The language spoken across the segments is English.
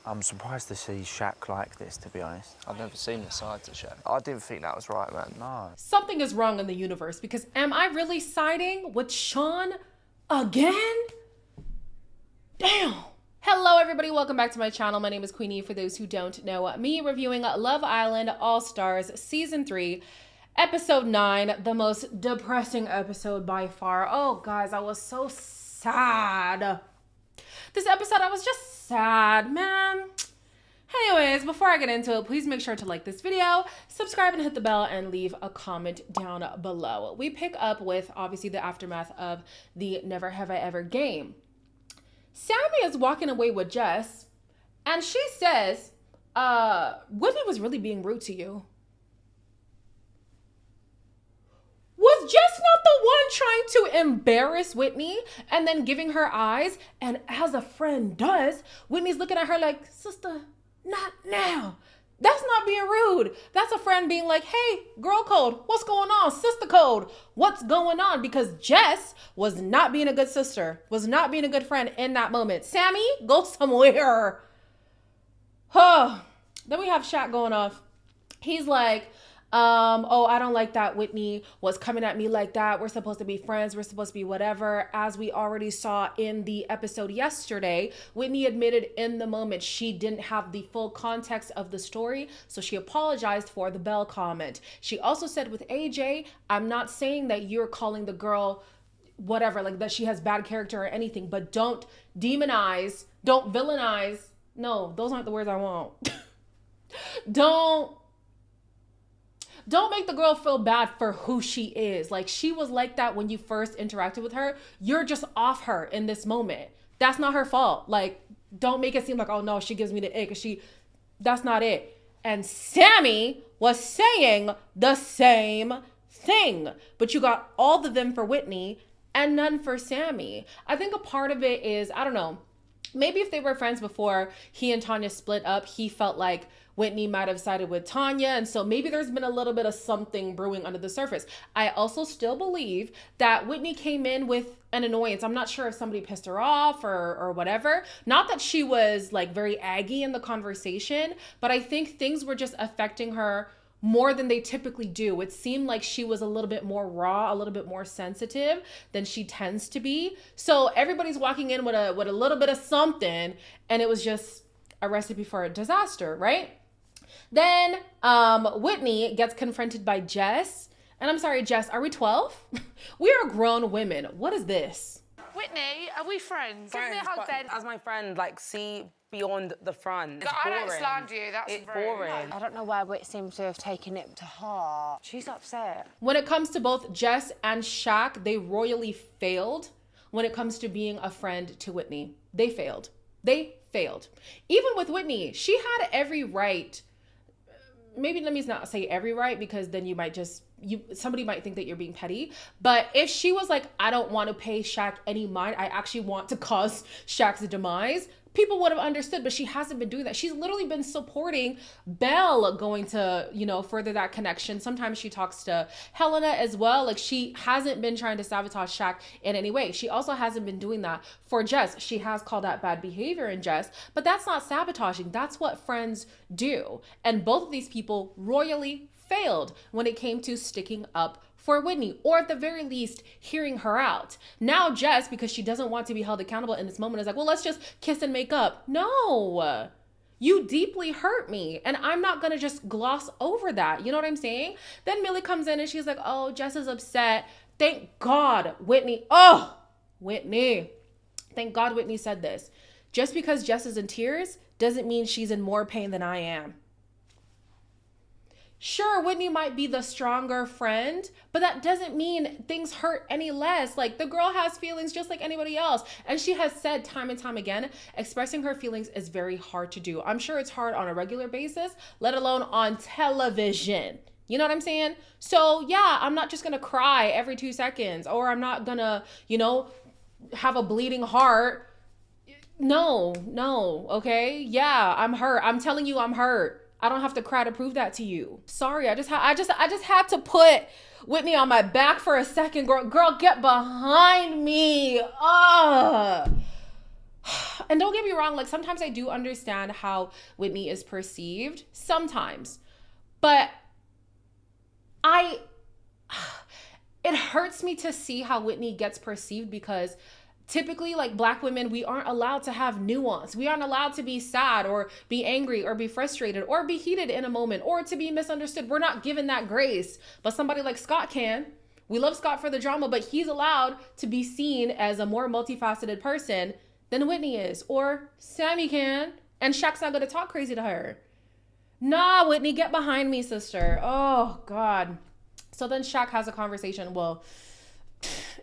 I'm surprised to see Shaq like this, to be honest. I've never seen the side to Shaq. I didn't think that was right, man. No. Something is wrong in the universe because am I really siding with Sean again? Damn. Hello everybody, welcome back to my channel. My name is Queenie. For those who don't know me, reviewing Love Island All Stars Season 3, Episode 9, the most depressing episode by far. Oh guys, I was so sad. This episode, I was just sad, man. Anyways, before I get into it, please make sure to like this video, subscribe and hit the bell, and leave a comment down below. We pick up with, obviously, the aftermath of the Never Have I Ever game. Sammy is walking away with Jess, and she says, Whitney was really being rude to you. Was Jess not the one trying to embarrass Whitney and then giving her eyes? And as a friend does, Whitney's looking at her like, sister, not now. That's not being rude. That's a friend being like, hey, girl code, what's going on? Sister code, what's going on? Because Jess was not being a good sister, was not being a good friend in that moment. Sammy, go somewhere. Then we have Shaq going off. He's like, oh, I don't like that Whitney was coming at me like that. We're supposed to be friends. We're supposed to be whatever. As we already saw in the episode yesterday, Whitney admitted in the moment she didn't have the full context of the story, so she apologized for the Belle comment. She also said with AJ, I'm not saying that you're calling the girl whatever, like that she has bad character or anything, but don't demonize, don't villainize. No, those aren't the words I want. Don't make the girl feel bad for who she is. Like, she was like that when you first interacted with her. You're just off her in this moment. That's not her fault. Like, don't make it seem like, oh no, she gives me the ick. That's not it. And Sammy was saying the same thing. But you got all of them for Whitney and none for Sammy. I think a part of it is, I don't know, maybe if they were friends before he and Tanya split up, he felt like Whitney might have sided with Tanya. And so maybe there's been a little bit of something brewing under the surface. I also still believe that Whitney came in with an annoyance. I'm not sure if somebody pissed her off or whatever. Not that she was like very aggy in the conversation, but I think things were just affecting her more than they typically do. It seemed like she was a little bit more raw, a little bit more sensitive than she tends to be. So everybody's walking in with a little bit of something, and it was just a recipe for a disaster, right? Then Whitney gets confronted by Jess. And I'm sorry, Jess, are we 12? We are grown women. What is this? Whitney, are we friends? Give me a hug then. As my friend, like, see beyond the front. It's I boring. don't slander you, that's It's rude. boring. I don't know why Whit seems to have taken it to heart. She's upset. When it comes to both Jess and Shaq, they royally failed when it comes to being a friend to Whitney. They failed. They failed. Even with Whitney, she had every right. Maybe let me not say every right, because then you might just, somebody might think that you're being petty. But if she was like, I don't want to pay Shaq any mind, I actually want to cause Shaq's demise, people would have understood. But she hasn't been doing that. She's literally been supporting Belle going to, further that connection. Sometimes she talks to Helena as well. Like, she hasn't been trying to sabotage Shaq in any way. She also hasn't been doing that for Jess. She has called that bad behavior in Jess, but that's not sabotaging. That's what friends do. And both of these people royally failed when it came to sticking up for Whitney, or at the very least, hearing her out. Now Jess, because she doesn't want to be held accountable in this moment, is like, well, let's just kiss and make up. No, you deeply hurt me, and I'm not gonna just gloss over that. You know what I'm saying? Then Millie comes in and she's like, oh, Jess is upset. Thank God, Whitney. Oh, Whitney. Thank God Whitney said this. Just because Jess is in tears doesn't mean she's in more pain than I am. Sure, Whitney might be the stronger friend, but that doesn't mean things hurt any less. Like, the girl has feelings just like anybody else. And she has said time and time again, expressing her feelings is very hard to do. I'm sure it's hard on a regular basis, let alone on television. You know what I'm saying? So yeah, I'm not just gonna cry every 2 seconds, or I'm not gonna, have a bleeding heart. No, okay? Yeah, I'm hurt. I'm telling you I'm hurt. I don't have to cry to prove that to you. Sorry, I just had to put Whitney on my back for a second. Girl, get behind me. And don't get me wrong, like sometimes I do understand how Whitney is perceived, sometimes, but it hurts me to see how Whitney gets perceived, because typically, like Black women, we aren't allowed to have nuance. We aren't allowed to be sad or be angry or be frustrated or be heated in a moment or to be misunderstood. We're not given that grace, but somebody like Scott can. We love Scott for the drama, but he's allowed to be seen as a more multifaceted person than Whitney is, or Sammy can, and Shaq's not gonna talk crazy to her. Nah, Whitney, get behind me, sister. Oh, God. So then Shaq has a conversation, well,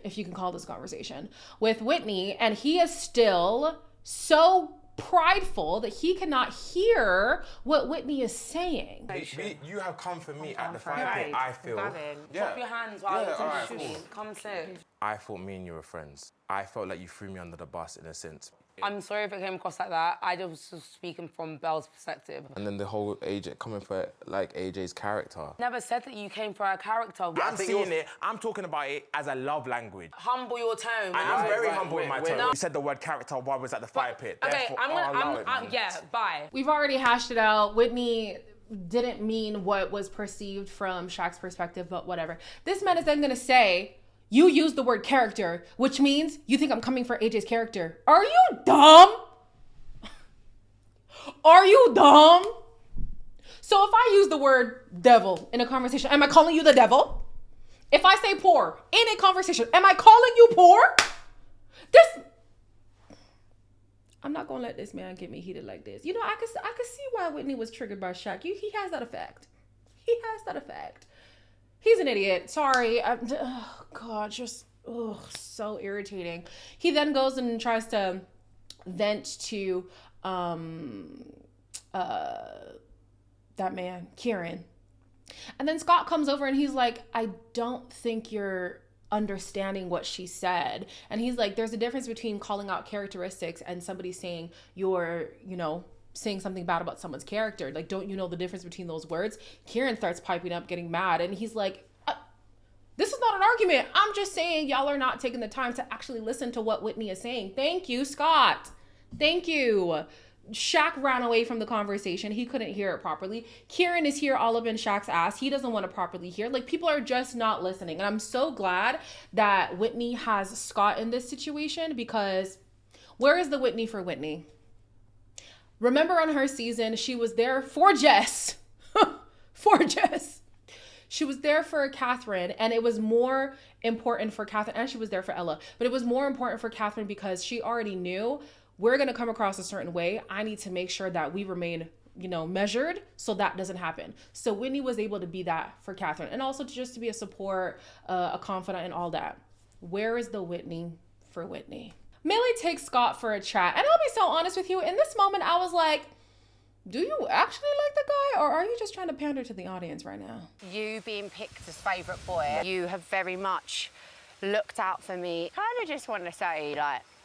if you can call this conversation, with Whitney, and he is still so prideful that he cannot hear what Whitney is saying. You have come for me at the fire pit, I feel. Drop your hands while you're shooting. Come sit. I thought me and you were friends. I felt like you threw me under the bus in a sense. I'm sorry if it came across like that. I was just speaking from Belle's perspective. And then the whole AJ, coming for like AJ's character. Never said that you came for our character. I'm seeing it, I'm talking about it as a love language. Humble your tone. And I'm very humble in my tone. You said the word character while I was at the fire pit. Okay, Therefore, bye. We've already hashed it out. Whitney didn't mean what was perceived from Shaq's perspective, but whatever. This man is then gonna say, you use the word character, which means you think I'm coming for AJ's character. Are you dumb? Are you dumb? So if I use the word devil in a conversation, am I calling you the devil? If I say poor in a conversation, am I calling you poor? I'm not gonna let this man get me heated like this. You know, I could see why Whitney was triggered by Shaq. He has that effect. He has that effect. He's an idiot. Sorry. Oh, God, just so irritating. He then goes and tries to vent to that man, Kieran. And then Scott comes over and he's like, I don't think you're understanding what she said. And he's like, there's a difference between calling out characteristics and somebody saying you're, saying something bad about someone's character. Like, don't you know the difference between those words? Kieran starts piping up, getting mad, and he's like, this is not an argument. I'm just saying y'all are not taking the time to actually listen to what Whitney is saying. Thank you, Scott. Thank you. Shaq ran away from the conversation. He couldn't hear it properly. Kieran is here all up in Shaq's ass. He doesn't want to properly hear. Like, people are just not listening. And I'm so glad that Whitney has Scott in this situation, because where is the Whitney for Whitney? Remember on her season, she was there for Jess. For Jess. She was there for Catherine, and it was more important for Catherine, and she was there for Ella, but it was more important for Catherine because she already knew we're going to come across a certain way. I need to make sure that we remain, measured so that doesn't happen. So Whitney was able to be that for Catherine, and also just to be a support, a confidant, and all that. Where is the Whitney for Whitney? Millie takes Scott for a chat, and I'll be so honest with you, in this moment I was like, do you actually like the guy, or are you just trying to pander to the audience right now? You being picked as favourite boy, you have very much looked out for me. Kind of just want to say,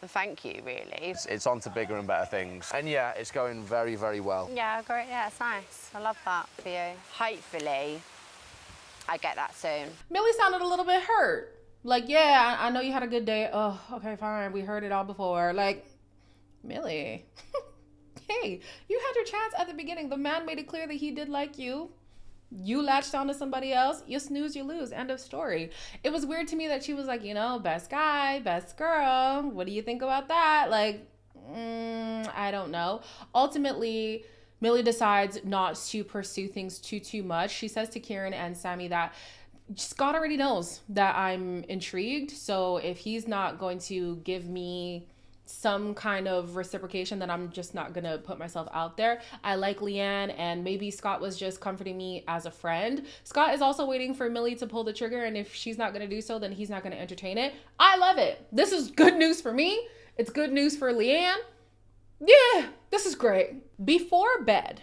thank you, really. It's on to bigger and better things. And yeah, it's going very, very well. Yeah, great. Yeah, it's nice. I love that for you. Hopefully, I get that soon. Millie sounded a little bit hurt. Like, yeah, I know you had a good day. Oh, okay, fine. We heard it all before. Like, Millie, hey, you had your chance at the beginning. The man made it clear that he did like you. You latched on to somebody else. You snooze, you lose. End of story. It was weird to me that she was like, best guy, best girl. What do you think about that? Like, I don't know. Ultimately, Millie decides not to pursue things too much. She says to Kieran and Sammy that Scott already knows that I'm intrigued. So if he's not going to give me some kind of reciprocation, then I'm just not gonna put myself out there. I like Leanne, and maybe Scott was just comforting me as a friend. Scott is also waiting for Millie to pull the trigger, and if she's not gonna do so, then he's not gonna entertain it. I love it. This is good news for me. It's good news for Leanne. Yeah, this is great. Before bed,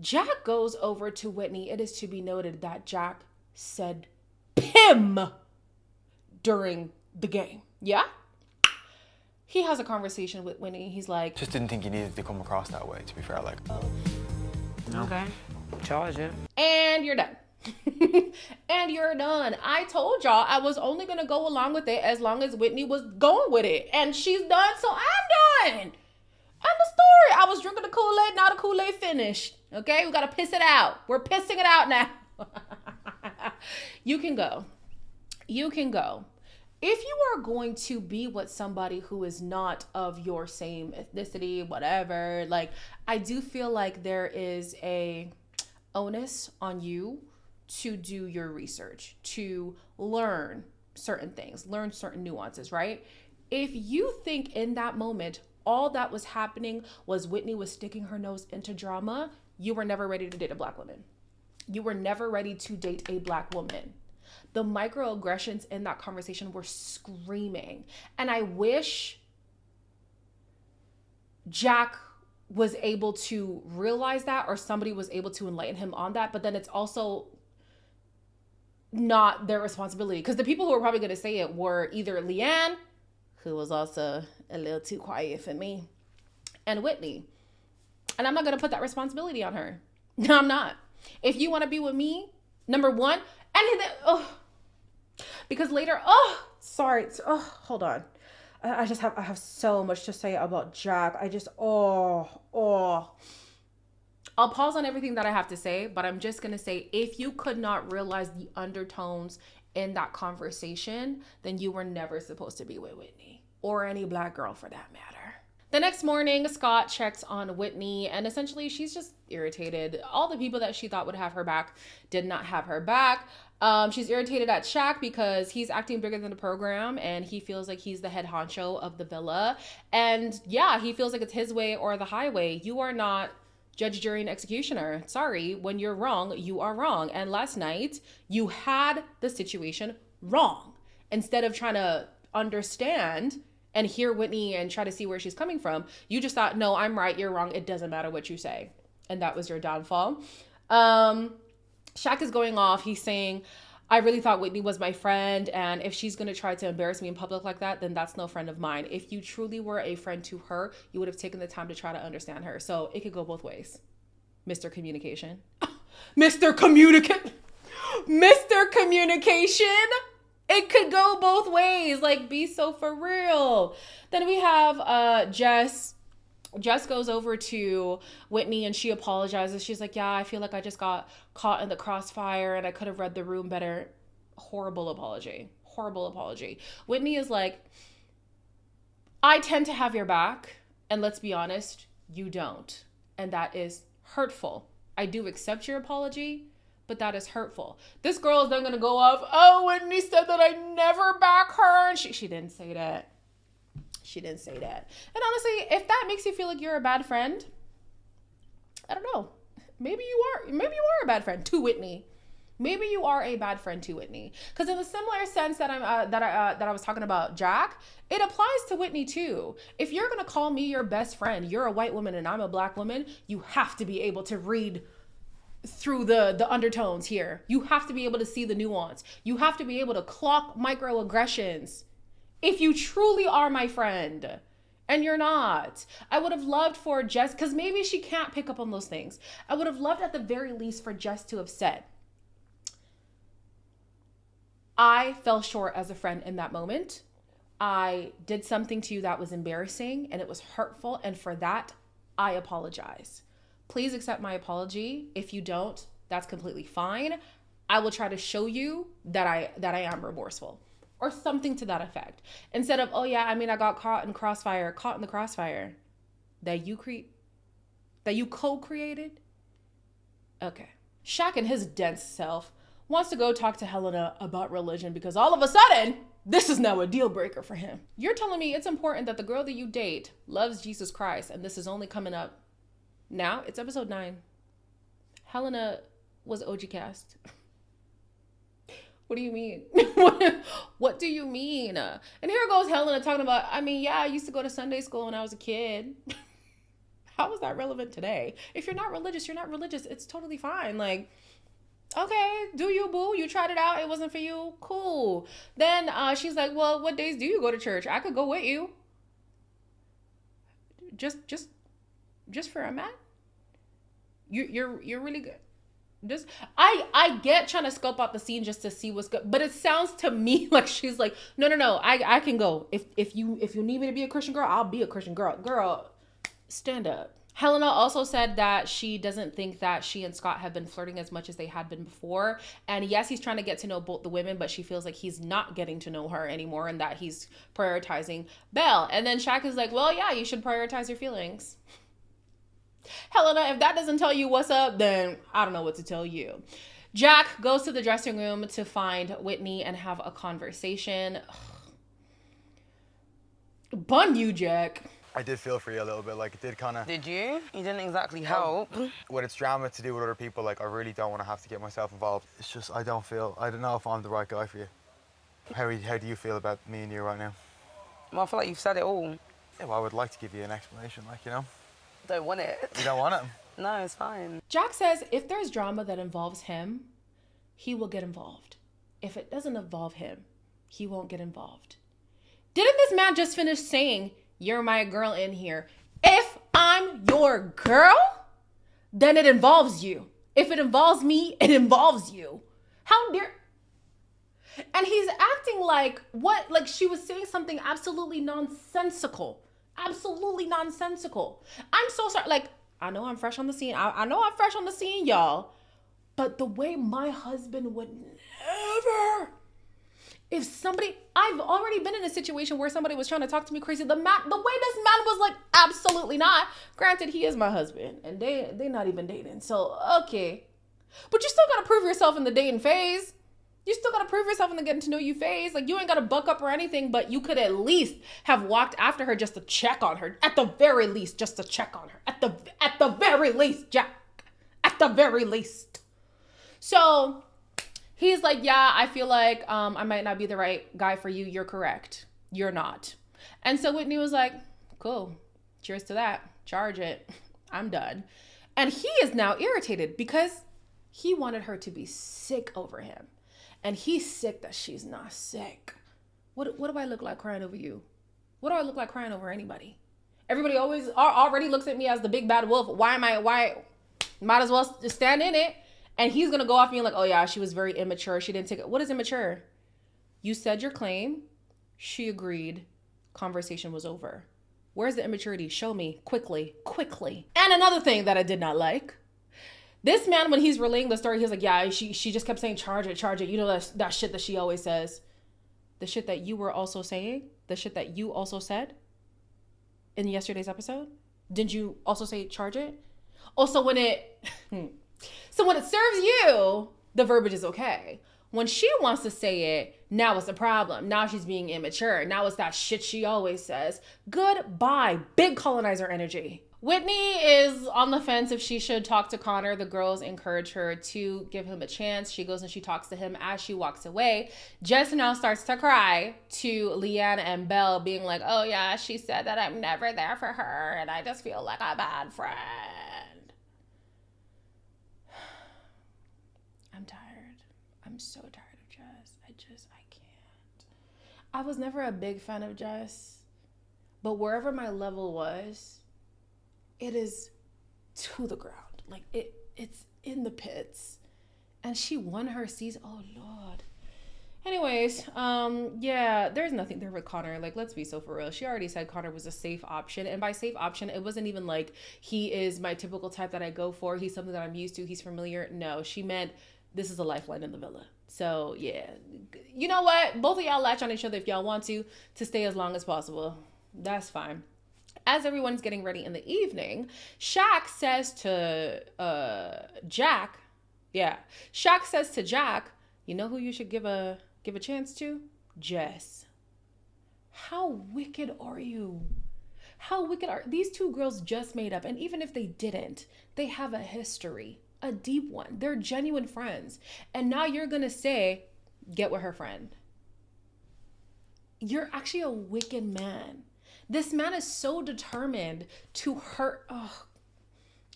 Jack goes over to Whitney. It is to be noted that Jack said Pim during the game. Yeah? He has a conversation with Whitney. He's like, just didn't think you needed to come across that way, to be fair. Like, okay, charge it. And you're done. And you're done. I told y'all I was only gonna go along with it as long as Whitney was going with it. And she's done, so I'm done. End the story. I was drinking the Kool-Aid, now the Kool-Aid finished. Okay, we gotta piss it out. We're pissing it out now. You can go. You can go. If you are going to be with somebody who is not of your same ethnicity, whatever, like, I do feel like there is a onus on you to do your research, to learn certain things, learn certain nuances, right? If you think in that moment, all that was happening was Whitney was sticking her nose into drama, you were never ready to date a Black woman. You were never ready to date a Black woman. The microaggressions in that conversation were screaming. And I wish Jack was able to realize that, or somebody was able to enlighten him on that. But then it's also not their responsibility, because the people who were probably going to say it were either Leanne, who was also a little too quiet for me, and Whitney. And I'm not going to put that responsibility on her. No, I'm not. If you want to be with me, number one, and then, because later, hold on. I have so much to say about Jack. I'll pause on everything that I have to say, but I'm just going to say, if you could not realize the undertones in that conversation, then you were never supposed to be with Whitney, or any Black girl for that matter. The next morning, Scott checks on Whitney, and essentially she's just irritated. All the people that she thought would have her back did not have her back. She's irritated at Shaq because he's acting bigger than the program, and he feels like he's the head honcho of the villa. And yeah, he feels like it's his way or the highway. You are not judge, jury, and executioner. Sorry, when you're wrong, you are wrong. And last night, you had the situation wrong. Instead of trying to understand and hear Whitney and try to see where she's coming from, you just thought, no, I'm right, you're wrong. It doesn't matter what you say. And that was your downfall. Shaq is going off. He's saying, I really thought Whitney was my friend, and if she's going to try to embarrass me in public like that, then that's no friend of mine. If you truly were a friend to her, you would have taken the time to try to understand her. So it could go both ways. Mr. Communication. Mr. Communication. It could go both ways. Like, be so for real. Then we have Jess. Jess goes over to Whitney and she apologizes. She's like, yeah, I feel like I just got caught in the crossfire and I could have read the room better. Horrible apology. Whitney is like, I tend to have your back, and let's be honest, you don't. And that is hurtful. I do accept your apology, but that is hurtful. This girl is then going to go off, oh, Whitney said that I never back her. And she didn't say that. She didn't say that. And honestly, if that makes you feel like you're a bad friend, I don't know. Maybe you are a bad friend to Whitney. Maybe you are a bad friend to Whitney. Because in a similar sense that I was talking about Jack, it applies to Whitney too. If you're gonna call me your best friend, you're a white woman and I'm a Black woman, you have to be able to read through the undertones here. You have to be able to see the nuance. You have to be able to clock microaggressions. If you truly are my friend, and you're not. I would have loved for Jess, because maybe she can't pick up on those things. I would have loved at the very least for Jess to have said, I fell short as a friend in that moment. I did something to you that was embarrassing and it was hurtful, and for that, I apologize. Please accept my apology. If you don't, that's completely fine. I will try to show you that I am remorseful. Or something to that effect. Instead of, oh yeah, I mean, I got caught in the crossfire that you co-created. Okay. Shaq and his dense self wants to go talk to Helena about religion because all of a sudden, this is now a deal breaker for him. You're telling me it's important that the girl that you date loves Jesus Christ, and this is only coming up now? It's episode 9. Helena was OG cast. What do you mean? What do you mean? And here goes Helena talking about, I mean, yeah, I used to go to Sunday school when I was a kid. How is that relevant today? If you're not religious, you're not religious. It's totally fine. Like, okay, do you, boo? You tried it out. It wasn't for you. Cool. Then she's like, well, what days do you go to church? I could go with you. Just for a man? You're really good. Just I get trying to scope out the scene just to see what's good, but it sounds to me like she's like, no, I can go. If you need me to be a Christian girl, I'll be a Christian girl. Girl, stand up. Helena also said that she doesn't think that she and Scott have been flirting as much as they had been before. And yes, he's trying to get to know both the women, but she feels like he's not getting to know her anymore and that he's prioritizing Belle. And then Shaq is like, well, yeah, you should prioritize your feelings. Helena, if that doesn't tell you what's up, then I don't know what to tell you. Jack goes to the dressing room to find Whitney and have a conversation. Bun you, Jack. I did feel for you a little bit, like it did kind of... Did you? You didn't exactly help. When it's drama to do with other people, like I really don't want to have to get myself involved. It's just, I don't know if I'm the right guy for you. How do you feel about me and you right now? Well, I feel like you've said it all. Yeah, well, I would like to give you an explanation, like, you know? Don't want it. You don't want it? No, it's fine. Jack says if there's drama that involves him, he will get involved. If it doesn't involve him, he won't get involved. Didn't this man just finish saying, you're my girl in here? If I'm your girl, then it involves you. If it involves me, it involves you. How dare... And he's acting like what? Like she was saying something absolutely nonsensical. Absolutely nonsensical. I'm so sorry. Like, I know I'm fresh on the scene. I know I'm fresh on the scene, y'all. But the way my husband would never... If somebody... I've already been in a situation where somebody was trying to talk to me crazy. The way this man was like, absolutely not. Granted, he is my husband. And they not even dating. So, okay. But you still gotta prove yourself in the dating phase. You still gotta prove yourself in the getting to know you phase. Like, you ain't gotta buck up or anything, but you could at least have walked after her just to check on her. At the very least, just to check on her. At the very least, Jack. At the very least. So, he's like, yeah, I feel like I might not be the right guy for you. You're correct. You're not. And so Whitney was like, cool. Cheers to that. Charge it. I'm done. And he is now irritated because he wanted her to be sick over him. And he's sick that she's not sick. What do I look like crying over you? What do I look like crying over anybody? Everybody already looks at me as the big bad wolf. Why might as well just stand in it. And he's going to go off being like, oh yeah, she was very immature. She didn't take it. What is immature? You said your claim. She agreed. Conversation was over. Where's the immaturity? Show me quickly. And another thing that I did not like. This man, when he's relaying the story, he's like, yeah, she just kept saying, charge it. You know, that shit that she always says. The shit that you were also saying. The shit that you also said in yesterday's episode. Didn't you also say charge it? Also, when it serves you, the verbiage is okay. When she wants to say it, now it's a problem. Now she's being immature. Now it's that shit she always says. Goodbye. Big colonizer energy. Whitney is on the fence if she should talk to Connor. The girls encourage her to give him a chance. She goes and she talks to him. As she walks away, Jess now starts to cry to Leanne and Belle, being like, oh yeah, she said that I'm never there for her and I just feel like a bad friend. I'm tired. I'm so tired of Jess. I can't. I was never a big fan of Jess, but wherever my level was, it is to the ground. Like it's in the pits. And she won her season. Oh Lord. Anyways, yeah, there's nothing there with Connor. Like, let's be so for real. She already said Connor was a safe option. And by safe option, it wasn't even like he is my typical type that I go for. He's something that I'm used to. He's familiar. No, she meant this is a lifeline in the villa. So yeah, you know what? Both of y'all latch on each other if y'all want to stay as long as possible. That's fine. As everyone's getting ready in the evening, Shaq says to Jack, you know who you should give a chance to? Jess. How wicked are you? How wicked are these two girls just made up? And even if they didn't, they have a history, a deep one. They're genuine friends. And now you're gonna say, get with her friend. You're actually a wicked man. This man is so determined to hurt. Oh,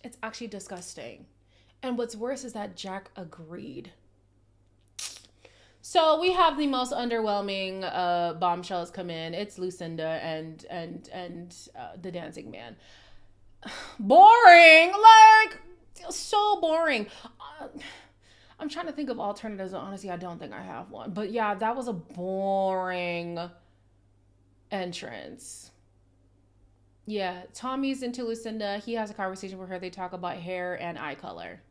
it's actually disgusting. And what's worse is that Jack agreed. So we have the most underwhelming bombshells come in. It's Lucinda and the dancing man. boring. Like, so boring. I'm trying to think of alternatives. Honestly, I don't think I have one. But yeah, that was a boring entrance. Yeah, Tommy's into Lucinda. He has a conversation with her. They talk about hair and eye color.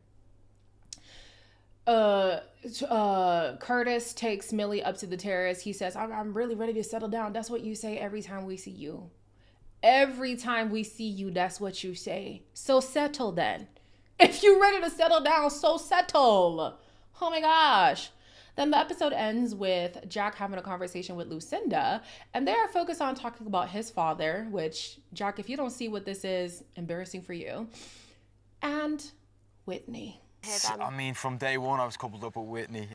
Curtis takes Millie up to the terrace. He says, I'm really ready to settle down. That's what you say every time we see you. Every time we see you, that's what you say. So settle then. If you're ready to settle down, so settle. Oh my gosh. Then the episode ends with Jack having a conversation with Lucinda, and they are focused on talking about his father, which, Jack, if you don't see what this is, embarrassing for you, and Whitney. I mean, from day one, I was coupled up with Whitney.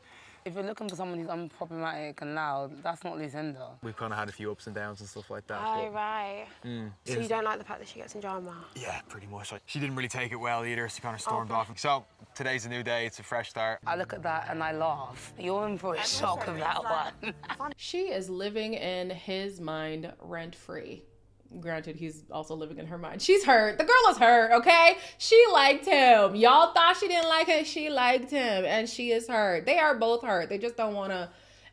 If you're looking for someone who's unproblematic and loud, that's not Lucinda. We've kind of had a few ups and downs and stuff like that. Oh, right. So you don't like the fact that she gets in drama? Yeah, pretty much. She didn't really take it well either. She kind of stormed off. So today's a new day. It's a fresh start. I look at that and I laugh. You're in for a shock of that one. She is living in his mind rent-free. Granted, he's also living in her mind. She's hurt. The girl is hurt, okay? She liked him. Y'all thought she didn't like him. She liked him, and she is hurt. They are both hurt. They just don't want to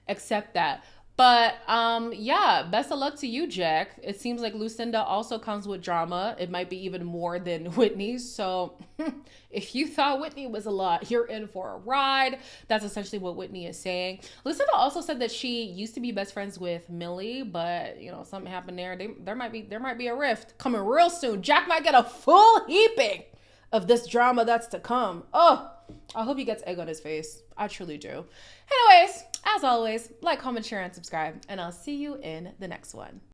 accept that. But, yeah, best of luck to you, Jack. It seems like Lucinda also comes with drama. It might be even more than Whitney's. So if you thought Whitney was a lot, you're in for a ride. That's essentially what Whitney is saying. Lucinda also said that she used to be best friends with Millie, but, you know, something happened there. There might be a rift coming real soon. Jack might get a full heaping of this drama that's to come. Oh, I hope he gets egg on his face. I truly do. Anyways, as always, like, comment, share, and subscribe, and I'll see you in the next one.